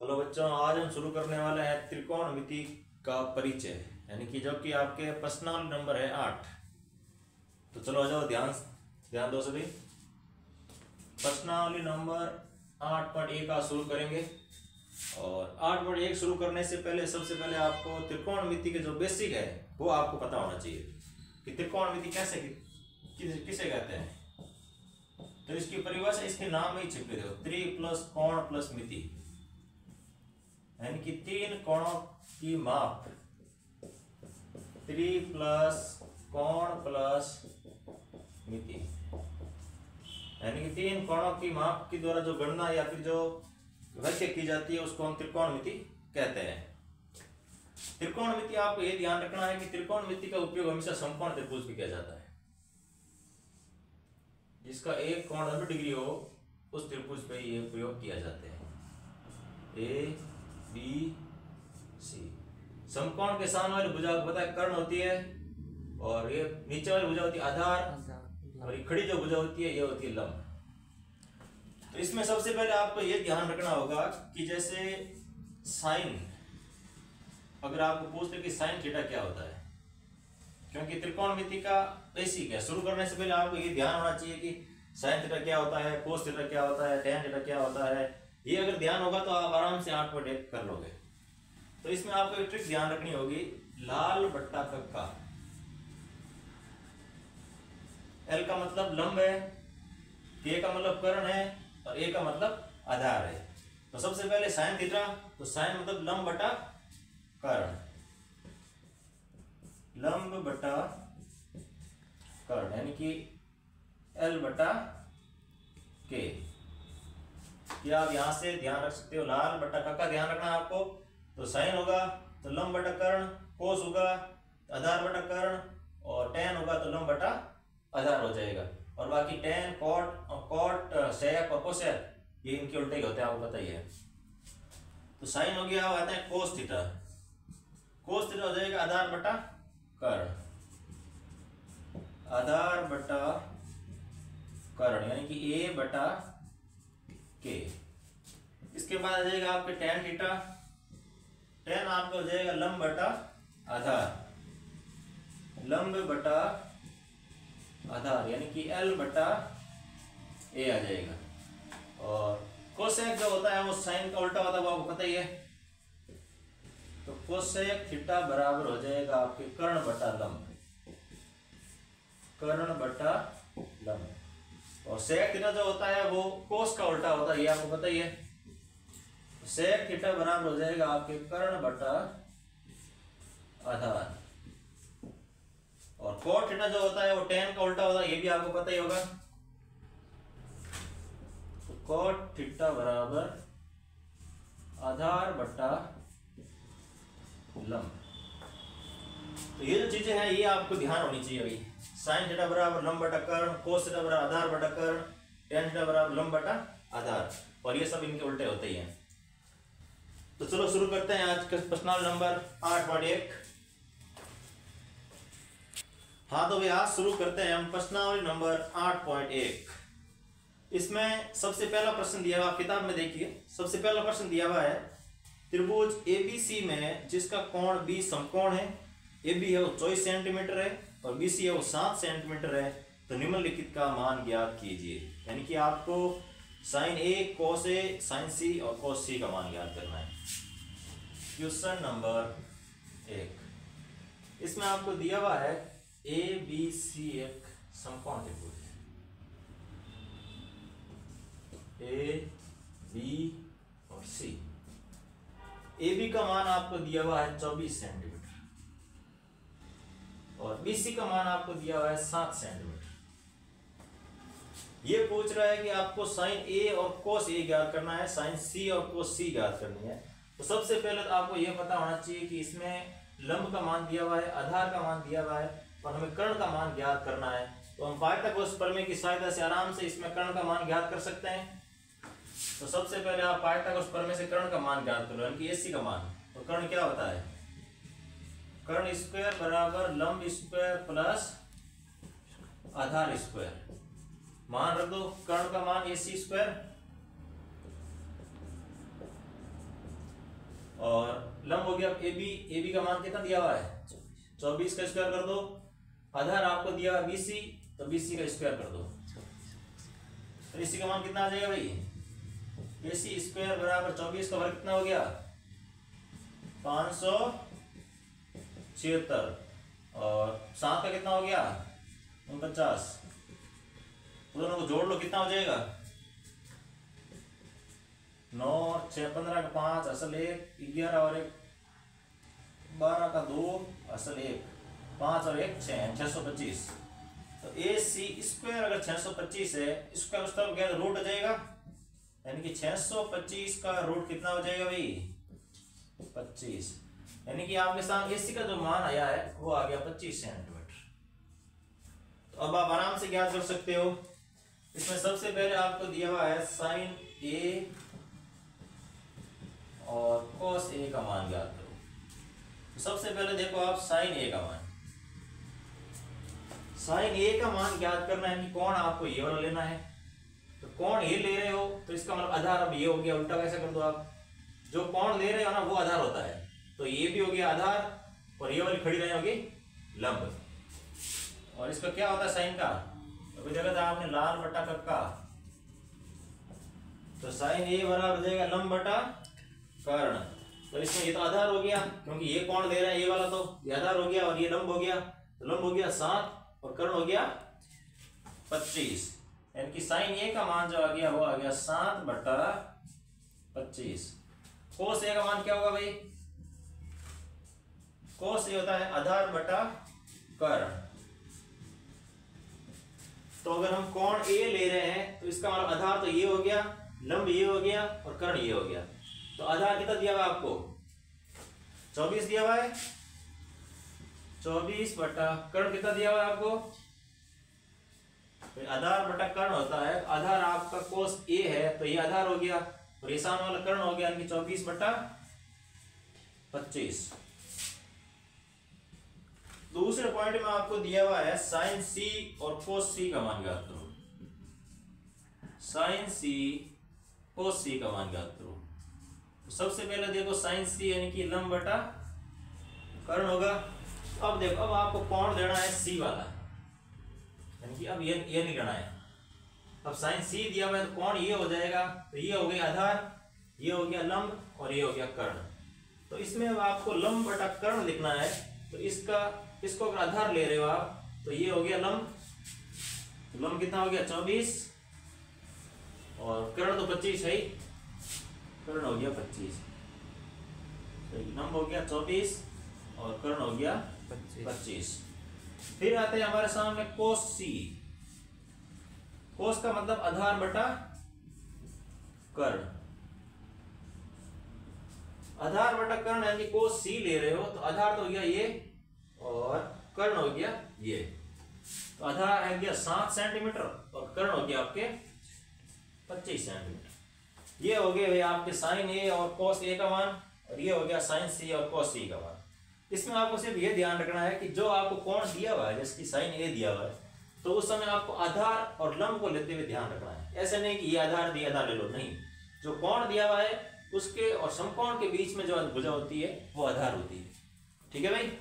Hello बच्चों, आज हम शुरू करने वाले हैं त्रिकोणमिति का परिचय, यानी कि जो कि आपके पर्सनल नंबर है 8। तो चलो आ जाओ, ध्यान ध्यान दो सभी। पर्सनल नंबर 8.1 का शुरू करेंगे। और 8.1 शुरू करने से पहले सबसे पहले आपको त्रिकोणमिति के जो बेसिक है वो आपको पता होना चाहिए कि त्रिकोणमिति कैसे किसे कहते हैं। तो इसकी परिभाषा इसके नाम में ही छिपे हो, त्रि प्लस कोण प्लस मिति, यानी कि तीन कोणों की माप, त्रि प्लस कोण प्लस मिति, यानी कि तीन कोणों की माप के द्वारा जो गणना या फिर जो व्याख्या की जाती है उसको हम त्रिकोणमिति कहते हैं। त्रिकोणमिति आपको यह ध्यान रखना है कि त्रिकोणमिति का उपयोग हमेशा समकोण त्रिभुज पे किया जाता है, जिसका एक कोण 90 डिग्री हो उस त्रिभुज पे ये प्रयोग किया जाते हैं। ए बी सी समकोण के सामने वाली भुजा को पता है कर्ण होती है, और ये नीचे वाली भुजा होती है आधार, और ये खड़ी जो भुजा होती है ये होती है लंब। तो इसमें सबसे पहले आपको ये ध्यान रखना होगा कि जैसे साइन, अगर आपको पूछते कि साइन थीटा क्या होता है, क्योंकि त्रिकोणमिति का बेसिक है, शुरू करने से पहले आपको ये ध्यान होना चाहिए कि साइन थीटा क्या होता है, कोस थीटा क्या होता है, टेन थीटा क्या होता है। ये अगर ध्यान होगा तो आप आराम से 8.1 कर लोगे। तो इसमें आपको एक ट्रिक ध्यान रखनी होगी, लाल बट्टा कक्का। एल का मतलब लंब है, के का मतलब कर्ण है, और ए का मतलब आधार है। तो सबसे पहले साइन थीटा, तो साइन मतलब लंब बटा कर्ण, लंब बटा कर्ण, यानी कि एल बटा के। कि आप यहां से ध्यान रख सकते हो, लाल बटा कक्का ध्यान रखना है आपको। तो साइन होगा तो लंब बटा कर्ण, कोस होगा आधार बटा कर्ण, और टेन होगा तो लंब बटा आधार हो जाएगा। और बाकी टेन कॉट सेक और कोसेक ये इनके उल्टे होते हैं, आपको पता ही है। तो साइन हो गया, आते हैं कोस थीटा, कोस थीटा हो जाएगा आधार बटा कर्ण, आधार बटा कर्ण, यानी कि ए बटा के। इसके बाद आ जाएगा आपके टेन थीटा, टेन आपका हो जाएगा लंब बटा आधार, लंब बटा आधार, यानी कि एल बटा ए आ जाएगा। और कोसेक जो होता है वो साइन का उल्टा होता है, वो आपको पता ही है। तो कोसेक थीटा बराबर हो जाएगा आपके कर्ण बटा लंब, कर्ण बटा लंब। और सेक थीटा जो होता है वो कोस का उल्टा होता है, ये आपको पता ही है। सेक थीटा बराबर हो जाएगा आपके कर्ण बटा आधार। और कोट थीटा जो होता है वो टेन का उल्टा होता है, ये भी आपको पता ही होगा। तो कोट थीटा बराबर आधार बटा लंब। तो ये जो चीजें हैं ये आपको ध्यान होनी चाहिए भाई। साइन थीटा बराबर लंब बटा कर्ण, कोस थीटा बराबर आधार बटा कर्ण, टेन थीटा बराबर लंब बटा आधार, और ये सब इनके उल्टे होते ही हैं। तो चलो शुरू करते हैं आज का पर्सनल नंबर 8.1। हाँ तो भाई आज शुरू करते हैं हम पर्सनल नंबर 8.1। इसमें सबसे पहला प्रश्न दिया हुआ, किताब में देखिए, सबसे पहला प्रश्न दिया हुआ है, त्रिभुज एबीसी में जिसका कोण बी समकोण है, ए बी है वो 24 सेंटीमीटर है और बी सी है वो 7 सेंटीमीटर है, तो निम्नलिखित का मान ज्ञात कीजिए। यानी कि आपको साइन ए, कोस ए, साइन सी और कोस सी का मान ज्ञात करना है। क्वेश्चन नंबर 1, इसमें आपको दिया हुआ है ए बी सी एक समकोण त्रिभुज है, ए बी और सी। ए बी का मान आपको दिया हुआ है 24 सेंटीमीटर और बीसी का मान आपको दिया हुआ है 7 सेंटीमीटर। ये पूछ रहा है कि आपको साइन ए और कोस ए ज्ञात करना है, साइन सी और कोस सी ज्ञात करनी है। तो सबसे पहले तो आपको यह पता होना चाहिए कि इसमें लंब का मान दिया हुआ है, आधार का मान दिया हुआ है, और हमें कर्ण का मान ज्ञात करना है। तो हम पाइथागोरस प्रमेय की सहायता से आराम से इसमें कर्ण का मान ज्ञात कर सकते हैं। तो सबसे पहले आप पाइथागोरस प्रमेय से कर्ण का मान ज्ञात करो, यानी कि एसी का मान। तो कर्ण क्या होता है, कर्ण स्क्वायर बराबर लंब स्क्वायर प्लस आधार स्क्वायर। मान रख दो कर्ण का मान AC स्क्वायर लंब हो गया ए बी का मान कितना दिया हुआ है 24 का स्क्वायर कर दो। आधार आपको दिया हुआ BC, तो BC का स्क्वायर कर दो। तो इसी का मान कितना आ जाएगा भाई, AC स्क्वायर बराबर 24 का वर्ग कितना हो गया 576, और 7 का कितना हो गया 49। दोनों को जोड़ लो कितना हो जाएगा 9 और 6 15 का 5 असल 1, 11 और 1 12 का 2 असल 1, 5 और 1 6, 625। तो AC स्क्वायर अगर 625 है, इसका मतलब क्या रूट हो जाएगा, यानी कि 625 का रूट कितना हो जाएगा भाई 25, यानी कि आपके सामने AC का जो मान आया है वो आ गया 25 सेंटीमीटर। तो अब आप आराम से ज्ञात कर सकते हो। इसमें सबसे पहले आपको दिया हुआ है साइन A और cos A का मान ज्ञात करो। तो सबसे पहले देखो आप साइन A का मान, साइन A का मान ज्ञात करना है कि कोण आपको ये वाला लेना है। तो कोण ये ले रहे हो तो इसका मतलब आधार अब ये हो गया, उल्टा कैसे कर दो आप, जो कोण ले रहे हो ना वो आधार होता है, तो ये भी हो गया आधार और ये वाली खड़ी लाइन होगी लंब। और इसका क्या होता है साइन का, अभी देखा था आपने लाल बटा कक्का, तो साइन A बराबर हो जाएगा लंब बटा कर्ण। तो इसमें ये तो आधार हो गया क्योंकि ये कोण दे रहे हैं, ये वाला तो ये आधार हो गया और ये लंब हो गया, तो लंब हो गया 7 और कर्ण हो गया 25, यानी कि साइन A का मान जो आ गया वो आ गया 7 बटा 25। कोस A का मान क्या होगा भाई, कोस A होता है आधार बटा कर्ण। तो अगर हम कोण A ले रहे हैं तो इसका मतलब आधार तो ये हो गया, लंब ये हो गया और कर्ण ये हो गया। तो आधार कितना दिया हुआ है आपको 24 दिया हुआ है, 24 बटा कर्ण कितना दिया हुआ है आपको, तो आधार बटा कर्ण होता है। आधार आपका कोस A है तो ये आधार हो गया और ये सामने वाला कर्ण हो गया, यानी 24 बटा 25। दूसरे पॉइंट में आपको दिया हुआ है साइन C और कोस C का मान ज्ञात करो। साइन C कोस C का मान ज्ञात करो। तो सबसे पहले देखो साइन C यानी कि लंब बटा कर्ण होगा। अब देखो अब आपको कोण लेना है C वाला, यानी कि अब ये नहीं लेना है। अब साइन C दिया हुआ है तो कोण ये हो जाएगा, तो ये हो गया आधार, ये हो गया लंब और ये हो गया कर्ण। तो इसमें अब आपको लंब बटा कर्ण लिखना है, तो इसको अगर आधार ले रहे हो आप तो ये हो गया लंब, लंब कितना हो गया 24 और कर्ण तो 25 है, कर्ण हो गया 25, तो लंब हो गया 24 और कर्ण हो गया 25। फिर आते हैं हमारे सामने कोस C। कोस का मतलब आधार बटा कर्ण, आधार बटा कर्ण यानी कोस C ले रहे हो तो आधार तो हो गया ये और कर्ण हो गया ये। तो आधार आ गया 7 सेंटीमीटर और कर्ण हो गया आपके 25 सेंटीमीटर। ये हो गए भाई आपके साइन A और कोस A का मान, और ये हो गया साइन C और कोस C का मान। इसमें आपको सिर्फ ये ध्यान रखना है कि जो आपको कोण दिया हुआ है, जैसे कि साइन A दिया हुआ है, तो उस समय आपको आधार और लंब को लेते हुए ध्यान रखना है। ऐसे नहीं कि ये आधार दिया आधार ले लो, नहीं, जो कोण दिया हुआ है उसके और समकोण के बीच में जो भुजा होती है वो आधार होती है। ठीक है भाई।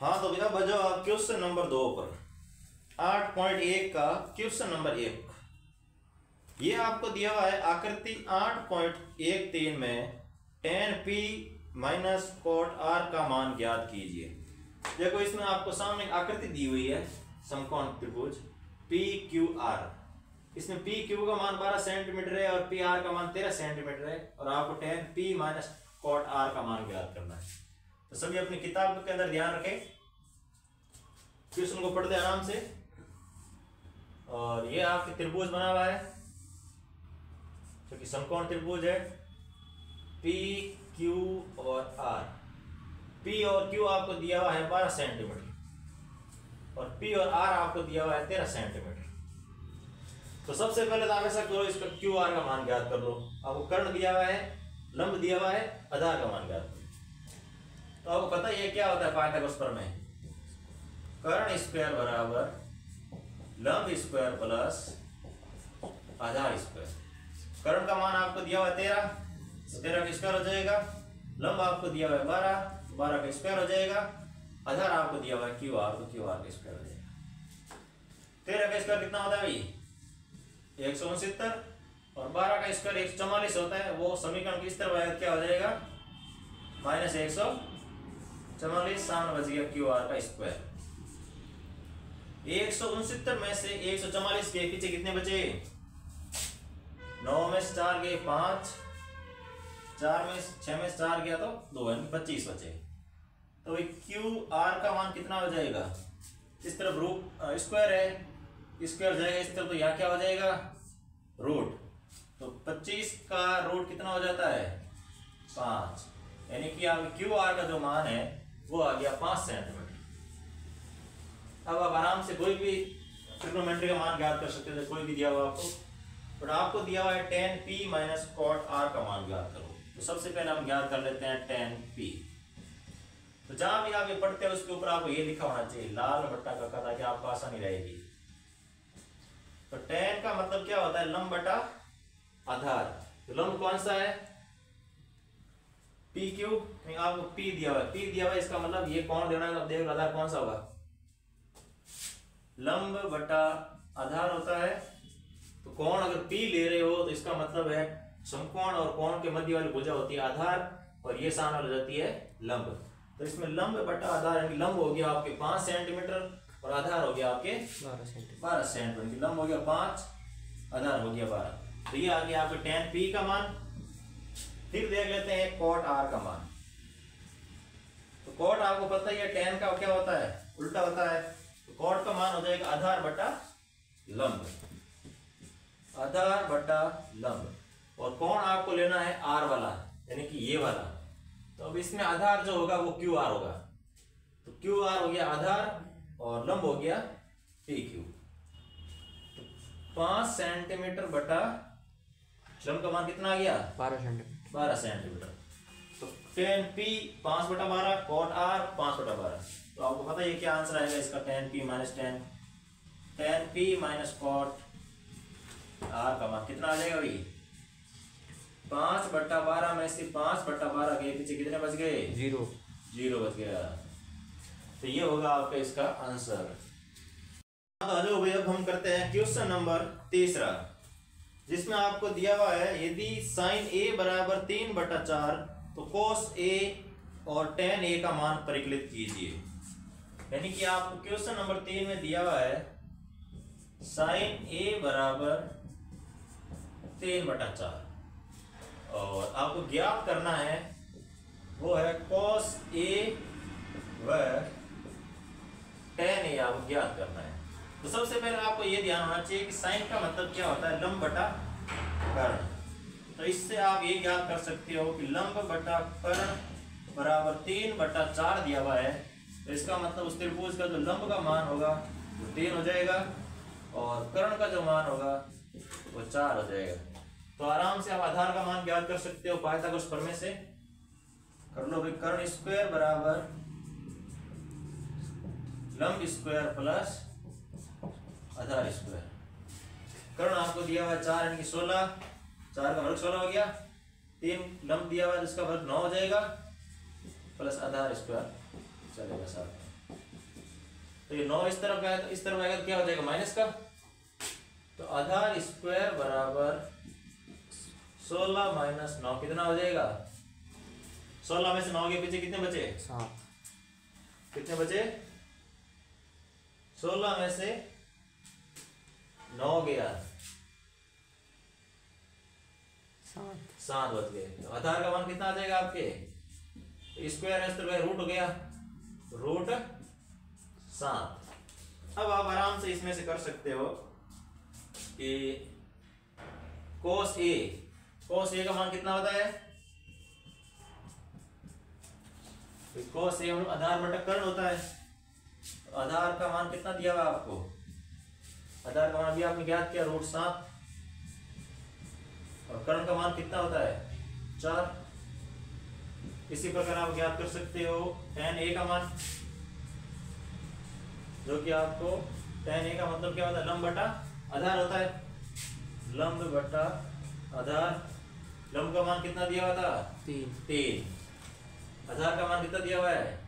हाँ तो बिना बजाओ आप क्वेश्चन नंबर 2 पर 8.1 का क्वेश्चन नंबर 1। ये आपको दिया हुआ है आकृति 8.13 में tan P minus cot R का मान ज्ञात कीजिए। देखो इसमें आपको सामने आकृति दी हुई है समकोण त्रिभुज PQR। इसमें PQ का मान 12 सेंटीमीटर है और PR का मान 13 सेंटीमीटर है, और आपको tan P minus cot R का मान ज्ञात करना है। तो सभी अपनी किताब के अंदर ध्यान रखें, क्वेश्चन को पढ़ते आराम से। और ये आपके त्रिभुज बना हुआ है जो कि समकोण त्रिभुज है P Q और R। P और Q आपको दिया हुआ है 12 सेंटीमीटर और P और R आपको दिया हुआ है 13 सेंटीमीटर। तो सबसे पहले तो आप ऐसा करो, इसका QR का मान ज्ञात कर लो। आपको कर्ण दिया हुआ है, लंब दिया हुआ है, आधार का मान ज्ञात करो। तो आपको पता है क्या होता है पाइथागोरस प्रमेय में, कर्ण स्क्वायर बराबर लंब स्क्वायर प्लस आधार स्क्वायर। कर्ण का मान आपको दिया हुआ है 13 तो 13 का स्क्वायर हो जाएगा, लंब आपको दिया हुआ है 12, 12 का स्क्वायर हो जाएगा, आधार आपको दिया हुआ है क्यू आर, तो क्यू आर का स्क्वायर हो जाएगा। 13 का स्क्वायर कितना होता है भाई 169, और 12 का स्क्वायर 144 होता है। वो समीकरण किस तरह क्या हो जाएगा -144, सामने बच गया क्यू आर का स्क्वायर। 169 में से 144 के पीछे कितने बचे, 9 में से 4 गए 5, 4 में 6 में 4 गया तो 2, यानी 25 बचे। तो क्यू आर का मान कितना हो जाएगा, इस तरफ रूट स्क्वायर है, स्क्वायर जाएगा इस तरफ, तो यहाँ क्या हो जाएगा रूट, तो 25 का रूट कितना हो जाता है 5, यानी कि आप क्यू आर का जो मान है वो आ गया 5 सेंटीमीटर। अब आप आराम से कोई भी ट्रिग्नोमेट्री का मान ज्ञात कर सकते हैं, कोई भी दिया हुआ आपको, बट आपको दिया हुआ है tan p minus cot r का मान ज्ञात करो। तो सबसे पहले हम ज्ञात कर लेते हैं tan p। तो जहां भी आप ये पढ़ते हैं उसके ऊपर आपको ये लिखा होना चाहिए लाल बट्टा का, ताकि आपको आसानी रहेगी। तो tan का मतलब क्या होता है, लंब बटा आधार। तो लंब कौन सा है पी क्यू, आपको p दिया हुआ है, p दिया हुआ है, इसका मतलब ये कौन देना है, देखो आधार कौन सा होगा, लंब बटा आधार होता है। तो कोण अगर p ले रहे हो तो इसका मतलब है समकोण और कोण के मध्य वाली भुजा होती है आधार, और ये सामने वाली जाती है लंब। तो इसमें लंब बटा आधार, यानी लंब हो गया आपके 5 सेंटीमीटर और आधार हो गया आपके 12 सेंटीमीटर। लंब हो गया 5, आधार हो गया 12। तो ये आ गया आपके tan p का मान। फिर देख लेते हैं cot r का मान। तो cot आपको पता ही है, tan का क्या होता है उल्टा होता है। तो cot का मान हो जाएगा आधार बटा लंब, आधार बटा लंब, और कोण आपको लेना है r वाला, यानी कि ये वाला। तो अब इसमें आधार जो होगा वो क्यू आर होगा, तो क्यू आर हो गया आधार और लंब हो गया पी क्यू। तो 5 सेंटीमीटर बटा लंब का मान कितना आ गया 12 सेंटीमीटर। तो tan p 5 बटा 12, cot r 5 बटा 12। तो आपको पता है क्या आंसर आएगा इसका, tan p minus tan p minus cot r का मान कितना आ जाएगा भाई 5 बटा 12 में से 5 बटा 12 के पीछे कितने बच गए, 0 बच गया। तो ये होगा आपका इसका आंसर। तो भाई अब हम करते हैं क्वेश्चन नंबर 3, जिसमें आपको दिया हुआ है यदि sin a बराबर 3 बटा 4 तो cos a और tan a का मान परिकलित कीजिए। यानी कि आपको क्वेश्चन नंबर 3 में दिया हुआ है sin a बराबर 3 बटा 4, और आपको ज्ञात करना है वो है cos a व tan a, आपको ज्ञात करना है। तो सबसे पहले आपको ये ध्यान होना चाहिए कि साइन का मतलब क्या होता है, लंब बटा कर्ण। तो इससे आप ये ज्ञात कर सकते हो कि लंब बटा कर्ण बराबर 3 बटा 4 दिया हुआ है। तो इसका मतलब उस त्रिभुज का जो लंब का मान होगा वो 3 हो जाएगा, और कर्ण का जो मान होगा वो 4 हो जाएगा। तो आराम से आप आधार का मान ज्ञात कर सकते हो पाइथागोरस प्रमेय से। कर लो भाई, कर्ण स्क्वायर बराबर लंब स्क्वायर प्लस आधार स्क्वायर। कर्ण आपको दिया हुआ है 4 यानी कि 16, 4 का वर्ग 16 हो गया, 3 लंब दिया हुआ है जिसका वर्ग 9 हो जाएगा, प्लस आधार स्क्वायर चलेगा साथ में। तो ये 9 इस तरफ है तो इस तरफ आएगा तो क्या हो जाएगा माइनस का। तो आधार स्क्वायर बराबर 16 माइनस 9 कितना हो जाएगा, 16 में से 9 के पीछे कितने बचे 7, कितने बचे 16 में से 9 गया 7 बच गए। तो आधार का मान कितना आ जाएगा आपके, स्क्वायर है तो रूट हो गया रूट 7। अब आप आराम से इसमें से कर सकते हो कि cos a का मान कितना होता है, cos a आधार बटा कर्ण होता है। आधार का मान कितना दिया हुआ आपको, आधार का मान अभी आपने ज्ञात किया रूट 7, और कर्ण का मान कितना होता है 4। इसी प्रकार आप ज्ञात कर सकते हो tan a का मान, जो कि आपको tan a का मतलब क्या होता है, लंब बटा आधार होता है, लंब बटा आधार लंब का मान कितना दिया हुआ था? 3। आधार का मान कितना दिया हुआ है?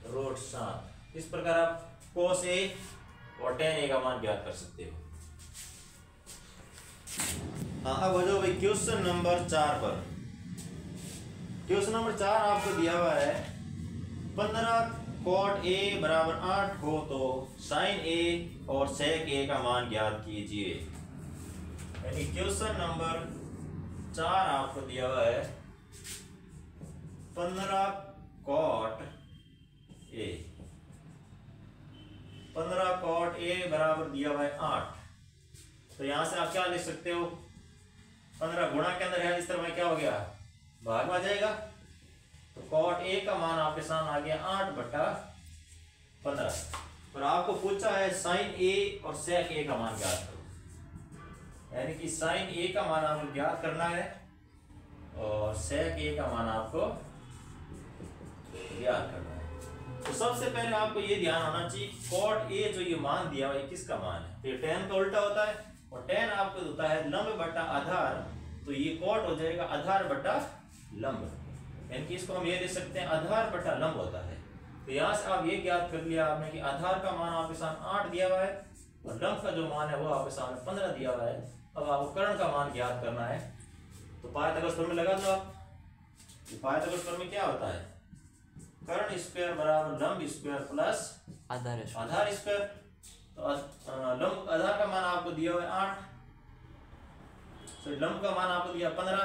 √7। इस प्रकार आप cos A और tan A का मान ज्ञात कर सकते हो। हाँ, अब हो जाओ भाई क्वेश्चन नंबर 4 पर। क्वेश्चन नंबर 4 आपको दिया हुआ है 15 cot A बराबर 8 हो तो sin A और sec A का मान ज्ञात कीजिए। यानी क्वेश्चन नंबर 4 आपको दिया हुआ है 15 cot A। 15 cot A बराबर दिया हुआ है 8। तो यहां से आप क्या लिख सकते हो? 15 गुणा के अंदर है, इस तरह में क्या हो गया? भाग में आ जाएगा। तो cot A का मान आपके सामने आ गया 8/15। और आपको पूछा है sin A और sec A का मान ज्ञात करो। यानी कि sin A का मान आपको ज्ञात करना है और sec A का मान आपको ज्ञात करना है। तो सबसे पहले आपको ये ध्यान होना चाहिए cot A जो ये मान दिया हुआ है किसका मान है? तो tan का उल्टा होता है और tan आपको होता है लंब बटा आधार। तो ये cot हो जाएगा आधार बटा लंब। यानी कि इसको हम ये लिख सकते हैं आधार बटा लंब होता है। तो यहाँ से आप ये ज्ञात कर लिया आपने कि आधार का मान आपके सामने 8 दिया हुआ है और लंब का जो मान है वो आपके सामने 15 दिया हुआ है। अब आपको कर्ण का मान ज्ञात करना है। तो पाइथागोरस प्रमेय लगा दो आप। पाइथागोरस प्रमेय क्या होता है? कर्ण स्क्वायर बराबर लंब स्क्वायर प्लस आधार स्क्वायर। तो लंब आधार का मान आपको दिया हुआ है 8, तो लंब का मान आपको दिया 15,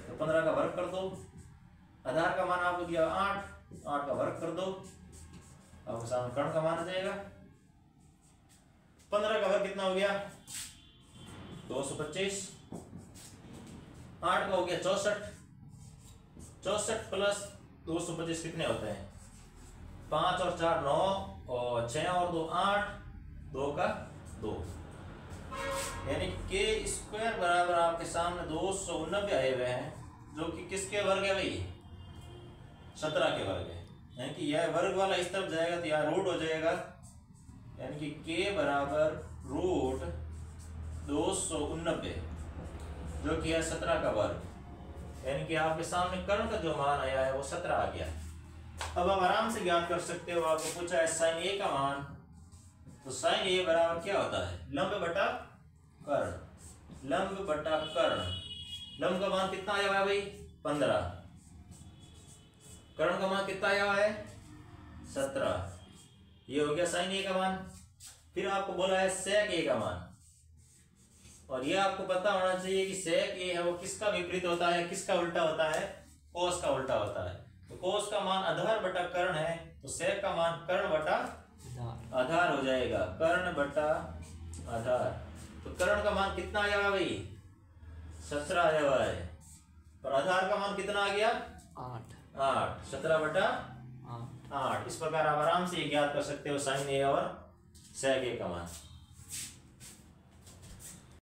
तो 15 का वर्ग कर दो। आधार का मान आपको दिया 8 का वर्ग कर दो। आपके सामने कर्ण का मान आ जाएगा। 15 का वर्ग कितना हो गया? 225। 8 का हो गया 64। 64 प्लस 225 कितने होते हैं? 5 और 4 9 और 6 और 2 8, 2 का 2। यानी के स्क्वायर बराबर आपके सामने 289 आए हुए हैं, जो कि किसके वर्ग है भाई? 17 के वर्ग है। यानी कि यह वर्ग वाला इस तरफ जाएगा तो यह रूट हो जाएगा। यानी कि के बराबर रूट 289 जो कि है 17 का वर्ग। यानी कि आपके सामने कर्ण का जो मान आया है वो 17 आ गया। अब आप आराम से ज्ञात कर सकते हो। आपको पूछा है sin A का मान, तो sin A बराबर क्या होता है? लंब बटा कर्ण। लंब बटा कर्ण। लंब का मान कितना आया हुआ है भाई? 15। कर्ण का मान कितना आया हुआ है? 17। ये हो गया sin A का मान। फिर आपको बोला है sec A का मान, और ये आपको पता होना चाहिए कि sec A है वो किसका विपरीत होता है, किसका उल्टा होता है? cos का उल्टा होता है। तो cos का मान आधार बटा कर्ण है, तो sec का मान कर्ण बटा आधार हो जाएगा। कर्ण बटा आधार। तो कर्ण का मान कितना आया हुआ भाई? 17 आया हुआ है। और आधार का मान कितना आ गया? 8। 17 बटा 8। इस प्रकार आप आराम से ये ज्ञात कर सकते हो sin A और sec A का मान।